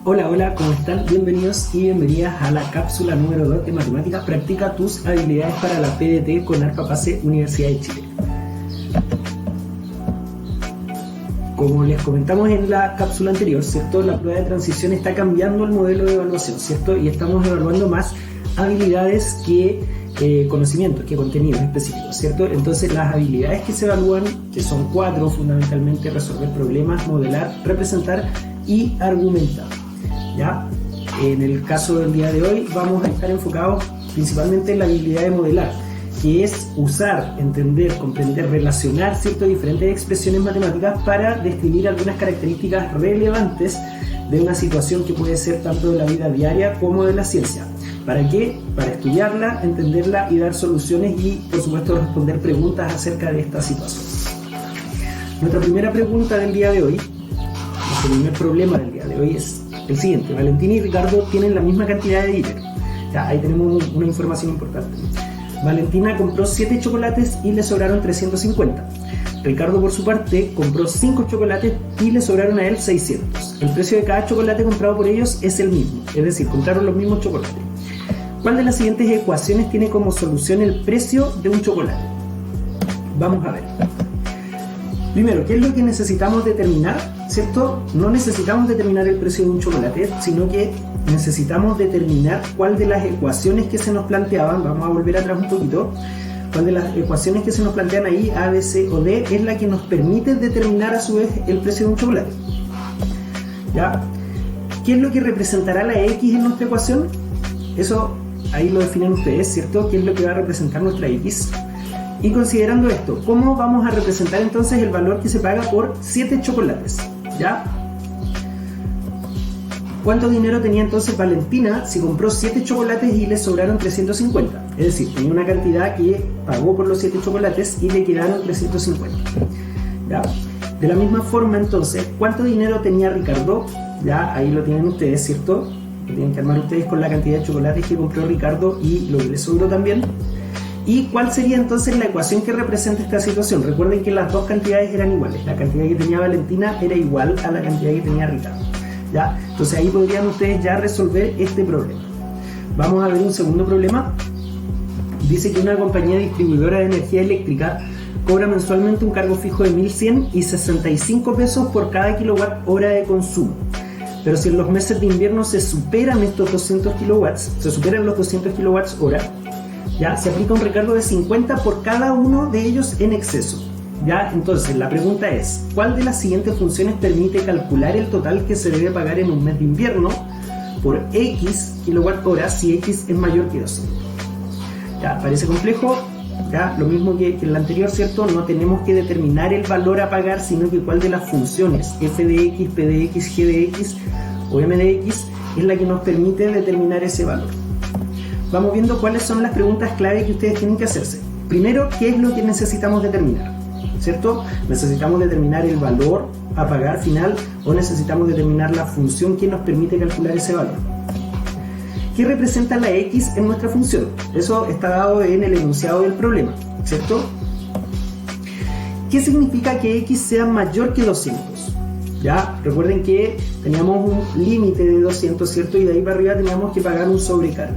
Hola, hola, ¿cómo están? Bienvenidos y bienvenidas a la cápsula número 2 de Matemáticas. Practica tus habilidades para la PDT con ARPA PASE Universidad de Chile. Como les comentamos en la cápsula anterior, ¿cierto? La prueba de transición está cambiando el modelo de evaluación, ¿cierto? Y estamos evaluando más habilidades que conocimientos, que contenidos específicos, ¿cierto? Entonces las habilidades que se evalúan, que son 4 fundamentalmente: resolver problemas, modelar, representar y argumentar. ¿Ya? En el caso del día de hoy vamos a estar enfocados principalmente en la habilidad de modelar, que es usar, entender, comprender, relacionar ciertas diferentes expresiones matemáticas para describir algunas características relevantes de una situación que puede ser tanto de la vida diaria como de la ciencia. ¿Para qué? Para estudiarla, entenderla y dar soluciones y, por supuesto, responder preguntas acerca de esta situación. Nuestra primera pregunta del día de hoy, nuestro primer problema del día de hoy es el siguiente: Valentina y Ricardo tienen la misma cantidad de dinero. Ya, ahí tenemos una información importante. Valentina compró 7 chocolates y le sobraron 350. Ricardo, por su parte, compró 5 chocolates y le sobraron a él 600. El precio de cada chocolate comprado por ellos es el mismo, es decir, compraron los mismos chocolates. ¿Cuál de las siguientes ecuaciones tiene como solución el precio de un chocolate? Vamos a ver. Primero, ¿qué es lo que necesitamos determinar? ¿Cierto? No necesitamos determinar el precio de un chocolate, sino que necesitamos determinar cuál de las ecuaciones que se nos planteaban, vamos a volver atrás un poquito, cuál de las ecuaciones que se nos plantean ahí, A, B, C o D, es la que nos permite determinar a su vez el precio de un chocolate. ¿Ya? ¿Qué es lo que representará la X en nuestra ecuación? Eso ahí lo definen ustedes, ¿cierto? ¿Qué es lo que va a representar nuestra X? Y considerando esto, ¿cómo vamos a representar entonces el valor que se paga por 7 chocolates? ¿Ya? ¿Cuánto dinero tenía entonces Valentina si compró 7 chocolates y le sobraron 350? Es decir, tenía una cantidad que pagó por los 7 chocolates y le quedaron 350. ¿Ya? De la misma forma entonces, ¿cuánto dinero tenía Ricardo? Ya, ahí lo tienen ustedes, ¿cierto? Lo tienen que armar ustedes con la cantidad de chocolates que compró Ricardo y lo que le sobró también. ¿Y cuál sería entonces la ecuación que representa esta situación? Recuerden que las dos cantidades eran iguales. La cantidad que tenía Valentina era igual a la cantidad que tenía Ricardo. ¿Ya? Entonces ahí podrían ustedes ya resolver este problema. Vamos a ver un segundo problema. Dice que una compañía distribuidora de energía eléctrica cobra mensualmente un cargo fijo de 1.100 y 65 pesos por cada kilowatt hora de consumo. Pero si en los meses de invierno se superan estos 200 kilowatts, se superan los 200 kilowatts hora, ya se aplica un recargo de 50 por cada uno de ellos en exceso. Ya, entonces la pregunta es: ¿cuál de las siguientes funciones permite calcular el total que se debe pagar en un mes de invierno por X kilowatt hora si X es mayor que 200? Ya, parece complejo. Ya, lo mismo que en la anterior, ¿cierto? No tenemos que determinar el valor a pagar, sino que cuál de las funciones f de x, p de x, g de x o m de x es la que nos permite determinar ese valor. Vamos viendo cuáles son las preguntas clave que ustedes tienen que hacerse. Primero, ¿qué es lo que necesitamos determinar? ¿Cierto? ¿Necesitamos determinar el valor a pagar final o necesitamos determinar la función que nos permite calcular ese valor? ¿Qué representa la X en nuestra función? Eso está dado en el enunciado del problema, ¿cierto? ¿Qué significa que X sea mayor que 200? Ya, recuerden que teníamos un límite de 200, ¿cierto? Y de ahí para arriba teníamos que pagar un sobrecargo.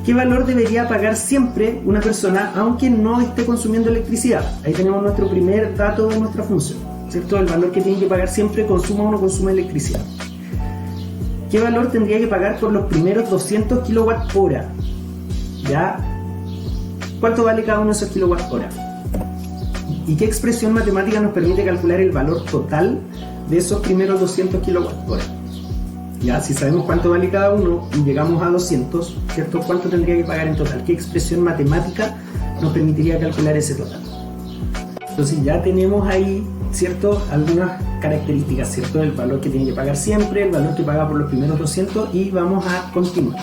¿Qué valor debería pagar siempre una persona aunque no esté consumiendo electricidad? Ahí tenemos nuestro primer dato de nuestra función, ¿cierto? El valor que tiene que pagar siempre, consuma o no consuma electricidad. ¿Qué valor tendría que pagar por los primeros 200 kilowatt hora? ¿Ya? ¿Cuánto vale cada uno de esos kilowatt hora? ¿Y qué expresión matemática nos permite calcular el valor total de esos primeros 200 kilowatt hora? Ya, si sabemos cuánto vale cada uno y llegamos a 200, ¿cierto? ¿Cuánto tendría que pagar en total? ¿Qué expresión matemática nos permitiría calcular ese total? Entonces ya tenemos ahí, ¿cierto? Algunas características, ¿cierto? El valor que tiene que pagar siempre, el valor que paga por los primeros 200 y vamos a continuar.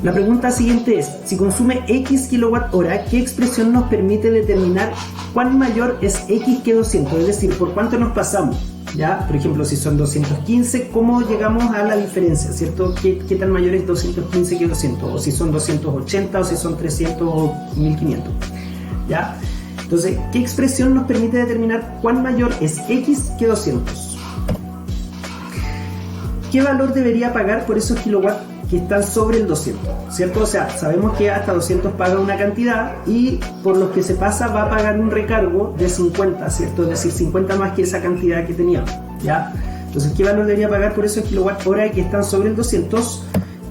La pregunta siguiente es: si consume X kilowatt hora, ¿qué expresión nos permite determinar cuán mayor es X que 200? Es decir, ¿por cuánto nos pasamos? ¿Ya? Por ejemplo, si son 215, ¿cómo llegamos a la diferencia? ¿Cierto? ¿Qué tan mayor es 215 que 200? O si son 280, o si son 300 o 1500. ¿Ya? Entonces, ¿qué expresión nos permite determinar cuán mayor es X que 200? ¿Qué valor debería pagar por esos kilowatts que están sobre el 200? ¿Cierto? O sea, sabemos que hasta 200 paga una cantidad y por los que se pasa va a pagar un recargo de 50, ¿cierto? Es decir, 50 más que esa cantidad que teníamos, ¿ya? Entonces, ¿qué valor debería pagar por esos kilowatt hora que están sobre el 200?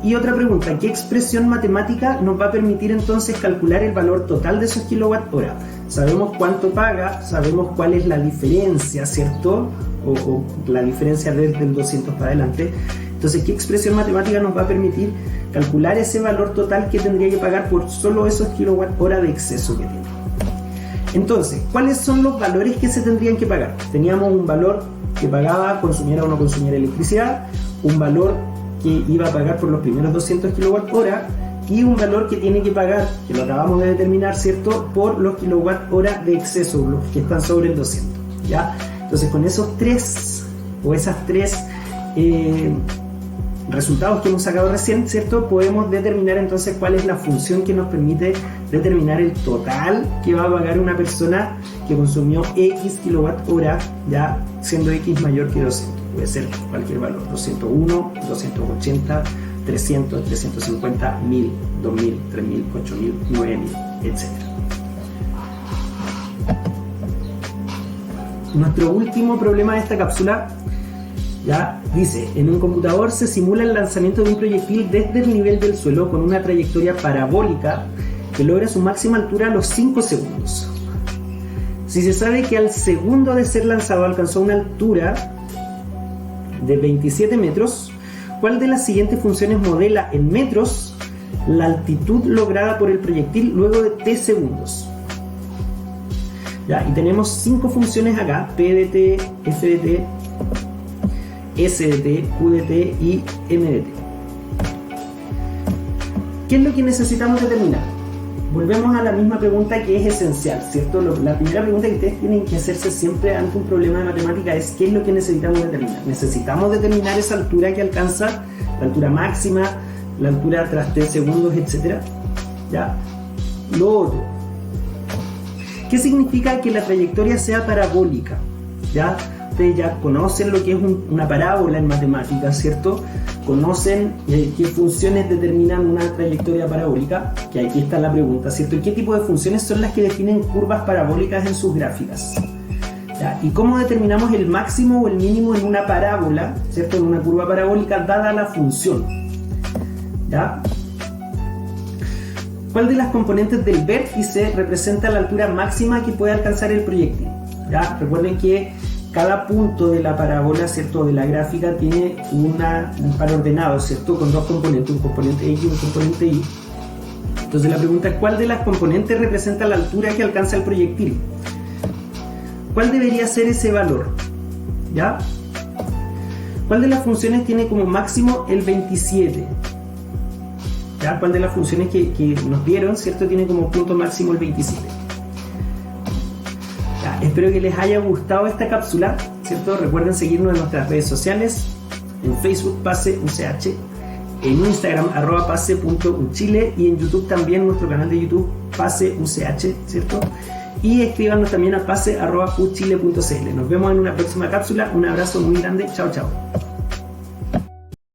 Y otra pregunta, ¿qué expresión matemática nos va a permitir entonces calcular el valor total de esos kilowatt hora? Sabemos cuánto paga, sabemos cuál es la diferencia, ¿cierto? O la diferencia desde el 200 para adelante. Entonces, ¿qué expresión matemática nos va a permitir calcular ese valor total que tendría que pagar por solo esos kilowatt hora de exceso que tiene? Entonces, ¿cuáles son los valores que se tendrían que pagar? Teníamos un valor que pagaba consumiera o no consumiera electricidad, un valor que iba a pagar por los primeros 200 kilowatt hora y un valor que tiene que pagar, que lo acabamos de determinar, ¿cierto?, por los kilowatt hora de exceso, los que están sobre el 200, ¿ya? Entonces, con esos tres, o esas tres resultados que hemos sacado recién, ¿cierto?, podemos determinar entonces cuál es la función que nos permite determinar el total que va a pagar una persona que consumió X kilowatt hora, ya siendo X mayor que 200. Puede ser cualquier valor, 201, 280, 300, 350, 1000, 2000, 3000, 8000, 9000, etc. Nuestro último problema de esta cápsula ya dice: en un computador se simula el lanzamiento de un proyectil desde el nivel del suelo con una trayectoria parabólica que logra su máxima altura a los 5 segundos. Si se sabe que al segundo de ser lanzado alcanzó una altura de 27 metros, ¿cuál de las siguientes funciones modela en metros la altitud lograda por el proyectil luego de t segundos? Ya, y tenemos 5 funciones acá: P de t, F de t, S de t, Q de t y M de t. ¿Qué es lo que necesitamos determinar? Volvemos a la misma pregunta que es esencial, ¿cierto? La primera pregunta que ustedes tienen que hacerse siempre ante un problema de matemática es: ¿qué es lo que necesitamos determinar? Necesitamos determinar esa altura que alcanza, la altura máxima, la altura tras t segundos, etc. ¿Ya? Lo otro, ¿qué significa que la trayectoria sea parabólica? ¿Ya? Ustedes ya conocen lo que es una parábola en matemáticas, ¿cierto? Conocen qué funciones determinan una trayectoria parabólica, que aquí está la pregunta, ¿cierto? ¿Y qué tipo de funciones son las que definen curvas parabólicas en sus gráficas? ¿Ya? ¿Y cómo determinamos el máximo o el mínimo en una parábola, ¿cierto? En una curva parabólica dada la función. ¿Ya? ¿Cuál de las componentes del vértice representa la altura máxima que puede alcanzar el proyectil? ¿Ya? Recuerden que cada punto de la parábola, ¿cierto?, de la gráfica tiene un par ordenado, ¿cierto?, con dos componentes, un componente X y un componente Y. Entonces la pregunta es: ¿cuál de las componentes representa la altura que alcanza el proyectil? ¿Cuál debería ser ese valor? ¿Ya? ¿Cuál de las funciones tiene como máximo el 27? ¿Ya? ¿Cuál de las funciones que nos dieron, ¿cierto?, tiene como punto máximo el 27? Espero que les haya gustado esta cápsula, ¿cierto? Recuerden seguirnos en nuestras redes sociales, en Facebook PaseUCH, en Instagram @pase.uchile y en YouTube también, nuestro canal de YouTube PaseUCH, ¿cierto? Y escríbanos también a pase@uchile.cl. Nos vemos en una próxima cápsula. Un abrazo muy grande. Chao, chao.